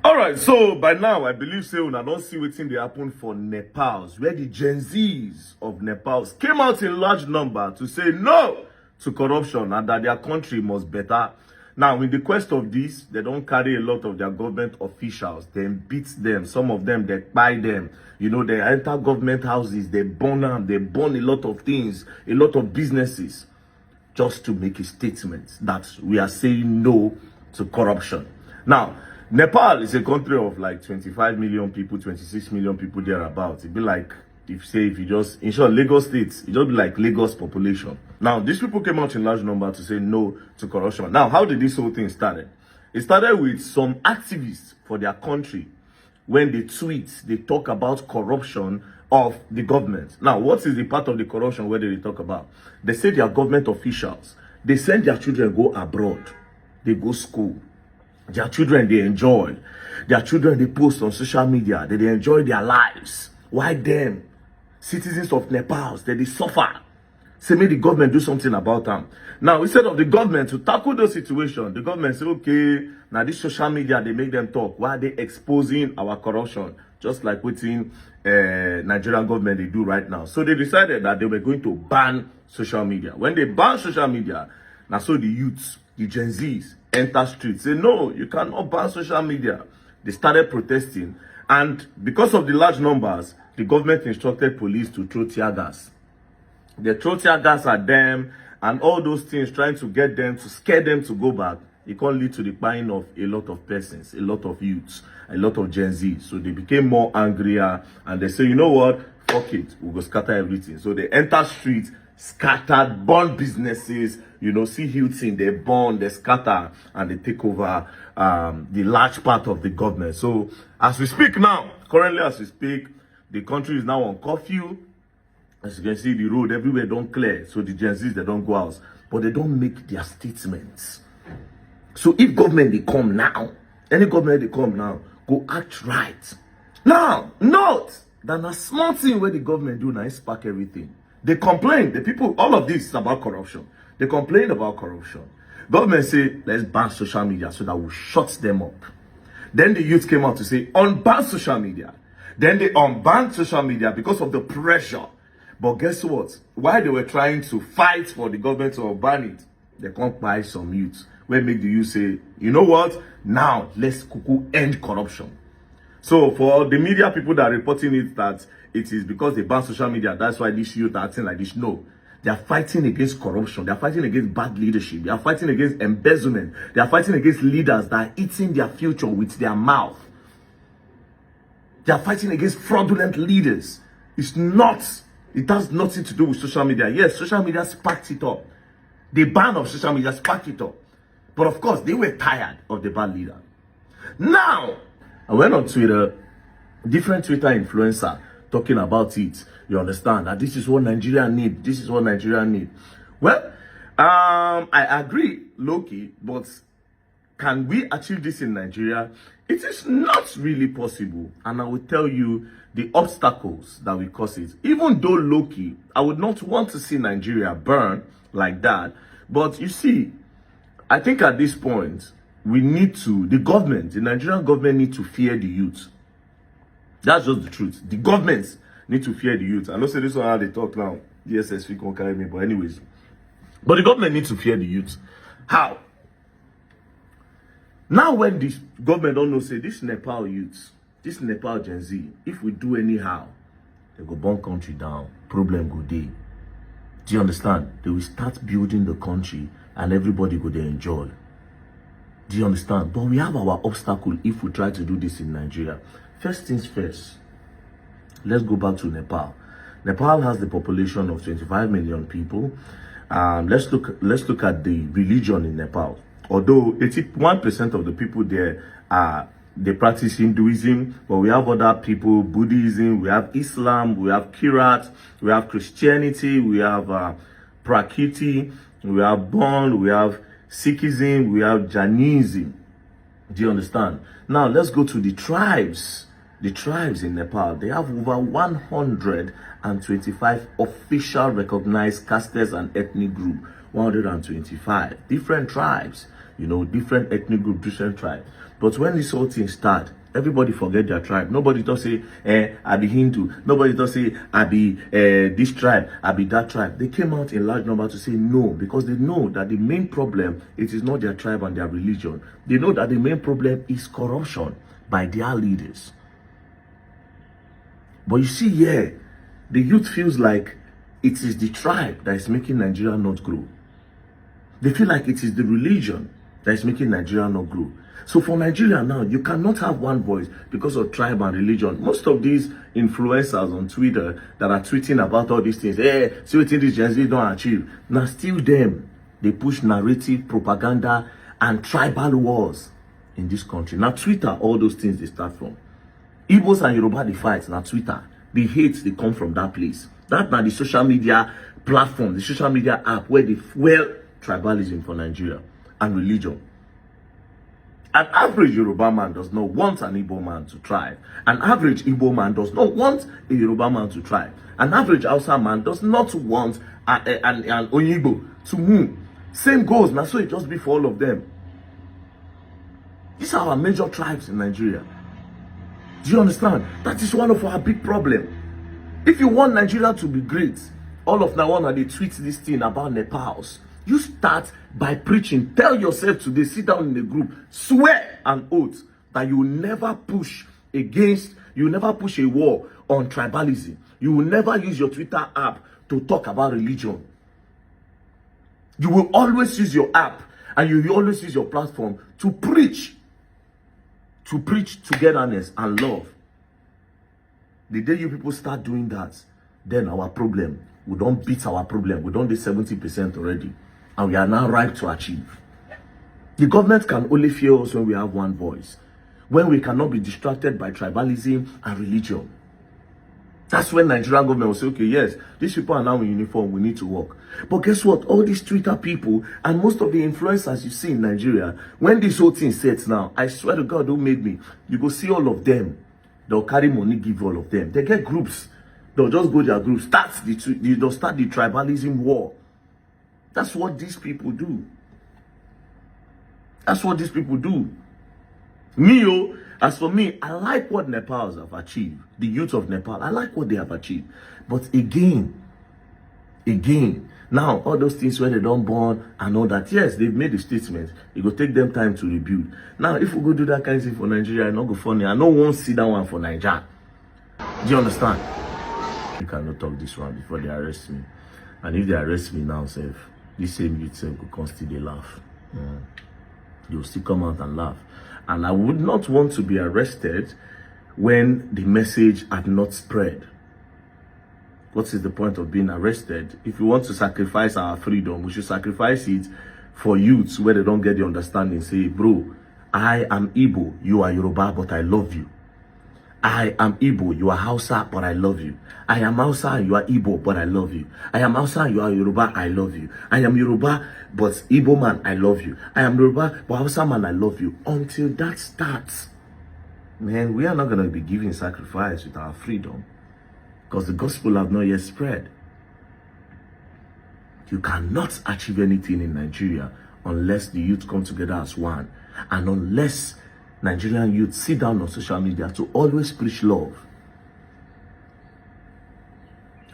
All right, so by now, I believe say I don't see wetin dey happen for Nepal, where the Gen Zs of Nepal came out in large number to say no to corruption and that their country must better. Now, in the quest of this, they don't carry a lot of their government officials. They beat them. Some of them, they buy them. You know, they enter government houses. They burn them. They burn a lot of things, a lot of businesses, just to make a statement that we are saying no to corruption. Now, Nepal is a country of like 25 million people, 26 million people thereabouts. It'd be like, if you just, in short, Lagos State, it just be like Lagos population. Now, these people came out in large number to say no to corruption. Now, how did this whole thing started? It started with some activists for their country. When they tweet, they talk about corruption of the government. Now, what is the part of the corruption where they talk about? They say their government officials, they send their children go abroad. They go school. Their children, they enjoy. Their children, they post on social media. They enjoy their lives. Why them? Citizens of Nepal, they suffer. Say, may the government do something about them. Now, instead of the government to tackle those situations, the government say, okay, now this social media, they make them talk. Why are they exposing our corruption? Just like within Nigerian government, they do right now. So they decided that they were going to ban social media. When they ban social media, now so the youths, the Gen Zs, enter streets. Say, no, you cannot ban social media. They started protesting. And because of the large numbers, the government instructed police to throw tear gas. They throw tear gas at them and all those things, trying to get them, to scare them to go back. It can lead to the buying of a lot of persons, a lot of youths, a lot of Gen Z. So they became more angrier and they say, you know what? Fuck it. We'll go scatter everything. So they enter streets, scattered, burn businesses, you know, see Hilton, they burn, they scatter, and they take over the large part of the government. So as we speak now, currently as we speak, the country is now on curfew. As you can see, the road everywhere don't clear. So the Gen Zs, they don't go out. But they don't make their statements. So if government, they come now, any government, they come now, go act right. Now, note that a small thing where the government do now, spark everything. They complain. The people, all of this is about corruption. They complain about corruption. Government say, let's ban social media so that we'll shut them up. Then the youth came out to say, unban social media. Then they unbanned social media because of the pressure. But guess what? While they were trying to fight for the government to unban it, they can't buy some youths. Where make the youth say, you know what? Now, let's end corruption. So for the media people that are reporting it that it is because they ban social media, that's why these youth are acting like this. No. They are fighting against corruption. They are fighting against bad leadership. They are fighting against embezzlement. They are fighting against leaders that are eating their future with their mouth. They are fighting against fraudulent leaders. It has nothing to do with social media. Yes, social media sparked it up. The ban of social media sparked it up. But of course, they were tired of the bad leader. Now, I went on Twitter, different Twitter influencer talking about it. You understand that this is what Nigeria need. This is what Nigeria need. Well, I agree, Loki, but can we achieve this in Nigeria? It is not really possible. And I will tell you the obstacles that will cause it. Even though Loki, I would not want to see Nigeria burn like that. But you see, I think at this point, we need to, the Nigerian government need to fear the youth. That's just the truth. The governments need to fear the youth. I know say this one how they talk now. The SSV can't carry me, but anyways. But the government needs to fear the youth. How? Now when this government don't know, say this Nepal youths, this Nepal Gen Z, if we do anyhow, they go burn country down. Problem go day. Do you understand? They will start building the country and everybody go there enjoy. Do you understand? But we have our obstacle if we try to do this in Nigeria. First things first, let's go back to Nepal. Nepal has the population of 25 million people. Let's look at the religion in Nepal. Although 81% of the people there they practice Hinduism, but we have other people, Buddhism, we have Islam, we have Kirat, we have Christianity, we have Prakriti, we have Bond, we have Sikhism, we have Jainism. Do you understand? Now let's go to the tribes. The tribes in Nepal, they have over 125 official recognized castes and ethnic group. 125 different tribes, you know, different ethnic group, different tribes. But when this whole thing start, everybody forget their tribe. Nobody don't say, I be Hindu. Nobody don't say, I be this tribe, I be that tribe. They came out in large number to say no, because they know that the main problem, it is not their tribe and their religion. They know that the main problem is corruption by their leaders. But you see here, the youth feels like it is the tribe that is making Nigeria not grow. They feel like it is the religion that is making Nigeria not grow. So for Nigeria now, you cannot have one voice because of tribe and religion. Most of these influencers on Twitter that are tweeting about all these things, see what these Gen Z don't achieve. Now still them, they push narrative, propaganda, and tribal wars in this country. Now Twitter, all those things they start from. Igbos and Yoruba, they fight. Now Twitter, the hate, they come from that place. That now the social media platform, the social media app where they fuel tribalism for Nigeria and religion. An average Yoruba man does not want an Igbo man to thrive. An average Igbo man does not want a Yoruba man to thrive. An average Hausa man does not want an Onyibo to move. Same goes, now so it just be for all of them. These are our major tribes in Nigeria. Do you understand? That is one of our big problems. If you want Nigeria to be great, all of now one they tweet this thing about Nepals. You start by preaching. Tell yourself today, sit down in the group, swear an oath that you will never push against, you will never push a war on tribalism. You will never use your Twitter app to talk about religion. You will always use your app and you will always use your platform to preach togetherness and love. The day you people start doing that, then our problem, we don't beat our problem. We don't do 70% already. And we are now ripe to achieve. The government can only fear us when we have one voice. When we cannot be distracted by tribalism and religion. That's when Nigerian government will say, okay, yes, these people are now in uniform, we need to work. But guess what? All these Twitter people and most of the influencers you see in Nigeria, when this whole thing sets now, I swear to God, don't make me. You go see all of them. They'll carry money, give all of them. They get groups. They'll just go to their groups. They'll start the tribalism war. That's what these people do. That's what these people do. As for me, I like what Nepals have achieved. The youth of Nepal, I like what they have achieved. But again, now all those things where they don't born and all that, yes, they've made a statement. It will take them time to rebuild. Now, if we go do that kind of thing for Nigeria, it's not go funny. I know won't see that one for Nigeria. Do you understand? You cannot talk this one before they arrest me. And if they arrest me now, this same youth will constantly laugh. They will still come out and laugh. And I would not want to be arrested when the message had not spread. What is the point of being arrested? If you want to sacrifice our freedom, we should sacrifice it for youths where they don't get the understanding. Say, bro, I am Igbo, you are Yoruba, but I love you. I am Igbo, you are Hausa, but I love you. I am Hausa, you are Igbo, but I love you. I am Hausa, you are Yoruba, I love you. I am Yoruba, but Igbo man, I love you. I am Yoruba, but Hausa man, I love you. Until that starts, man, we are not going to be giving sacrifice with our freedom because the gospel have not yet spread. You cannot achieve anything in Nigeria unless the youth come together as one, and unless Nigerian youth sit down on social media to always preach love.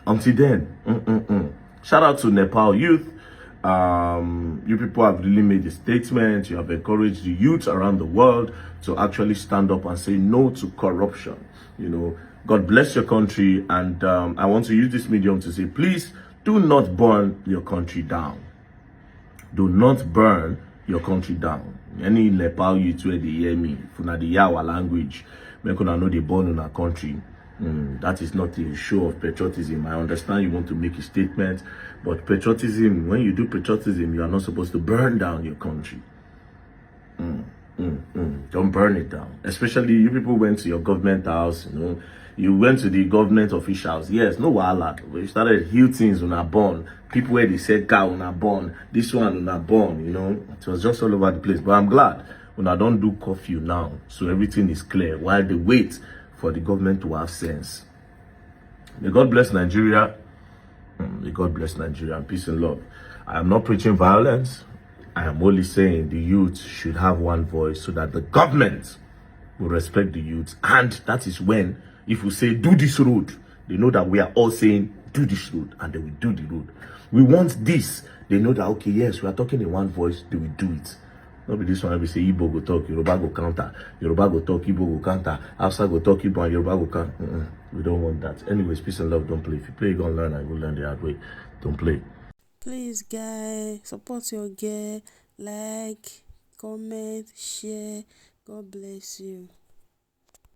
Until then, shout out to Nepal youth. You people have really made a statement. You have encouraged the youth around the world to actually stand up and say no to corruption. You know, God bless your country. And I want to use this medium to say, please do not burn your country down. Do not burn your country down. Any Nepal youth where they hear me, if una dey hear our language, make una know they born in our country. That is not a show of patriotism. I understand you want to make a statement, but patriotism, when you do patriotism, you are not supposed to burn down your country. Don't burn it down. Especially you people went to your government house, you know. You went to the government officials. Yes, no wahala. We started huge things on our born. People where they said car on our born. This one on our born, you know. It was just all over the place. But I'm glad when I don't do curfew now. So everything is clear while they wait for the government to have sense. May God bless Nigeria. May God bless Nigeria and peace and love. I am not preaching violence. I am only saying the youth should have one voice so that the government will respect the youth. And that is when, if we say, do this road, they know that we are all saying, do this road, and they will do the road. We want this. They know that, okay, yes, we are talking in one voice, they will do it. Not be this one, we say, Igbo go talk, Yoruba go counter. Yoruba go talk, Igbo go counter. Hausa go talk, Igbo and Yoruba go counter. We don't want that. Anyways, peace and love, don't play. If you play, you're going to learn, and you'll learn the hard way. Don't play. Please, guys, support your girl. Like, comment, share. God bless you.